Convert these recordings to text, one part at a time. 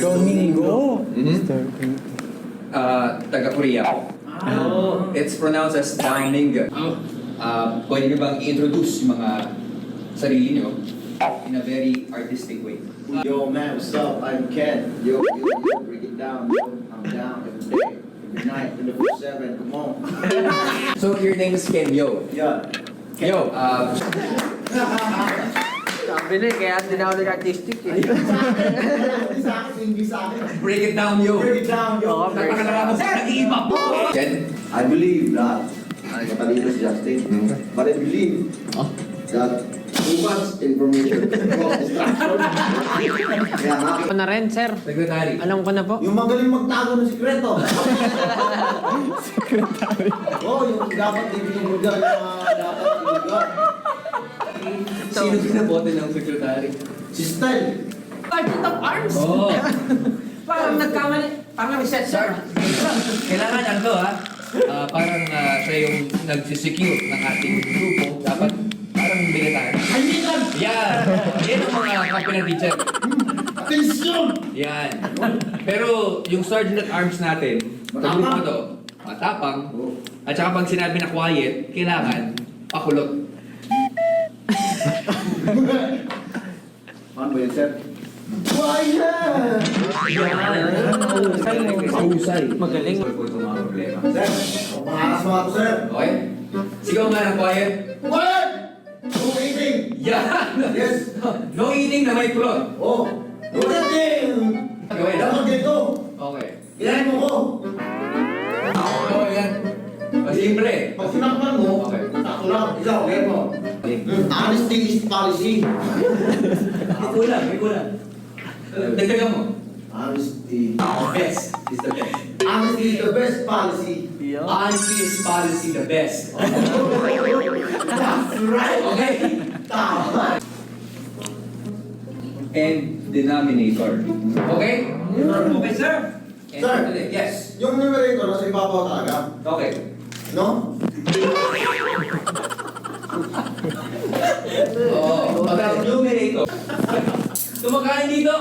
Domingo. Taga-Korea po. It's pronounced as Domingo. Pwede niyo bang i-introduce yung mga sarili niyo in a very artistic way? Yo man, what's up? I'm Ken. Yo, break it down. Yo, I'm down every day, every night, 24/7. Come on. So your name is Ken Yo. Yeah. Yo, Sabi na, kaya din ako nag-artistic eh. Hindi sa akin. break it down, yo. Break it down, yo. Napakalaman mo sa nag-iiba po. Ken? I believe that Katalino si Justin, but I believe that too much information causes distraction. Kaya nga, Ako na rin, sir. Secretary. Alam ko na po. yung magaling magtago ng sikreto. Oo, yung dapat ibigay yung mga dapat ibigay. Sino pinabote ng secretary? Si Style. Sergeant of Arms! Oo. Parang nagkamali. Parang reset, sir. Kailangan ano ha? Parang siya yung nagsisecure ng ating grupo. Dapat parang militar. Kaibigan! Yan! Yan ang mga company teacher. Atensyon! Yan. Pero yung sergeant at arms natin, sa grupo to, matapang. At saka pag sinabi na quiet, kailangan pakulot. Ano ba yun, sir? Quiet! Mahusay. Magaling. Ito mga problema. Sir, umakas mo ako, sir. Okay? Sigaw nga ng quiet. Quiet! No eating! Yan! Yes! No eating na may kulot. Oh! No eating! Gawin. Dapat dito! Okay. Ilahin mo ko! Okay yan. Simple. Pag sinakpan mo, Okay. sakto lang. Ikaw, okay mo. Honesty is policy. May kulang, may kulang. Dagdagan mo. Honesty. Best is the best. Honesty is the best policy. Honesty is policy the best. That's right! Okay? Tama! And denominator. Okay? Okay, sir. And Sir. Yes. Yung numerator, nasa ibabaw talaga. Okay. No? Oh, okay. Numerator. Tumakain dito.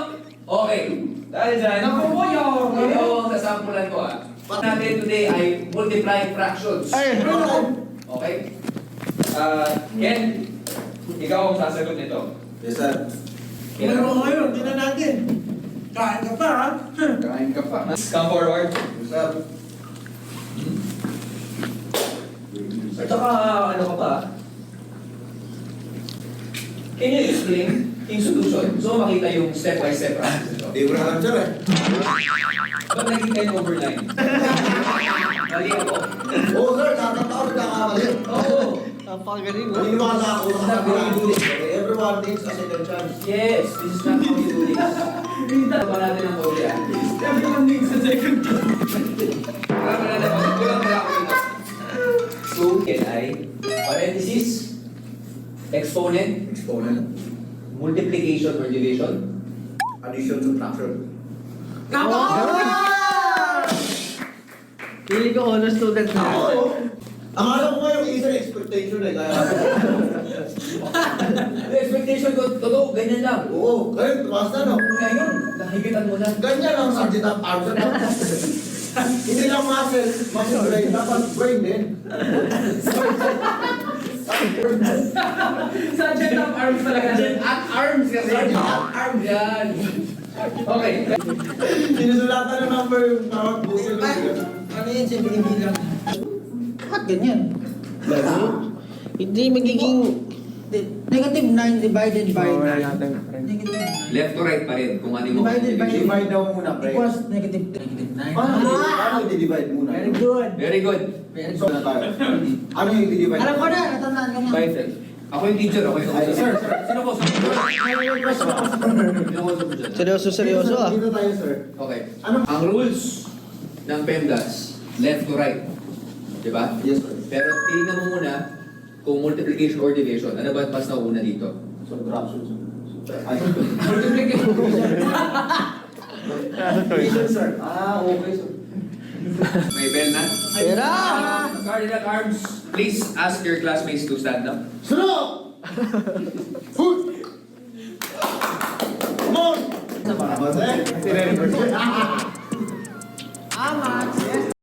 Okay. Dahil dyan, naku po yung ang sasampulan ko ah. What natin today ay multiplying fractions. Okay? Ken, ikaw ang sasagot nito. Yes, sir. Kailan mo ngayon, hindi na natin. Kain ka pa, ha? Kain ka pa. Come forward. Yes, sir. At saka, ano ka pa? Can you explain yung solution? Gusto mo makita yung step-by-step process nito? Hindi ko na alam, sir, eh. Ba't naging 10/9? Mali ako. Oo, sir. Tatatawag ka kamali. Oo. Napakagaling. Naniniwala ako sa sabi everyone needs a second chance. Yes, this is not how we do this. Hindi ba natin ang Korea? Everyone needs a second chance. Kulang pala ako dito. So, yan ay parenthesis, exponent, multiplication or division. Addition, subtraction. Pili ko honor student na. Oo. Ang alam ko nga yung isa expectation eh. Kaya... The expectation ko, totoo, ganyan lang. Oo. Kaya tumaas na, no? Ngayon, nahigitan mo na. Ganyan lang sa Sergeant of Arms. Hindi lang muscle brain. Dapat brain din. Sergeant of Arms talaga. Sergeant at Arms kasi. Sergeant at Arms yan. Okay. Sinusulatan ng number yung tawag buso. Ano yan siya binibilang? Bakit ganyan? Hindi magiging... Negative 9 divided by Wala 9. natin. Negative Left to right pa rin kung ano mo. Divided by- Divide daw muna, pre. equals negative 9. Paano i-divide muna? Very good. Very good. Very So, good. na tayo. Ano yung i-divide? Alam ko na, natandaan ko na. Bye, sir. Ako yung teacher, ako yung Ay, sir. Sino po? Sino po? Seryoso, seryoso ah. Dito tayo, sir. Okay. Ano? Ang rules ng PEMDAS, left to right. Diba? Yes, sir. Pero tingnan mo muna kung multiplication or division. Ano ba mas nauna dito? Subtraction, sir. Ay, Multiplication. division, sir. Okay, sir. May bell na? Pera! Cardinal Arms, please ask your classmates to stand up. Sunod! Hoot! Come on! Tire-reverse. Tama.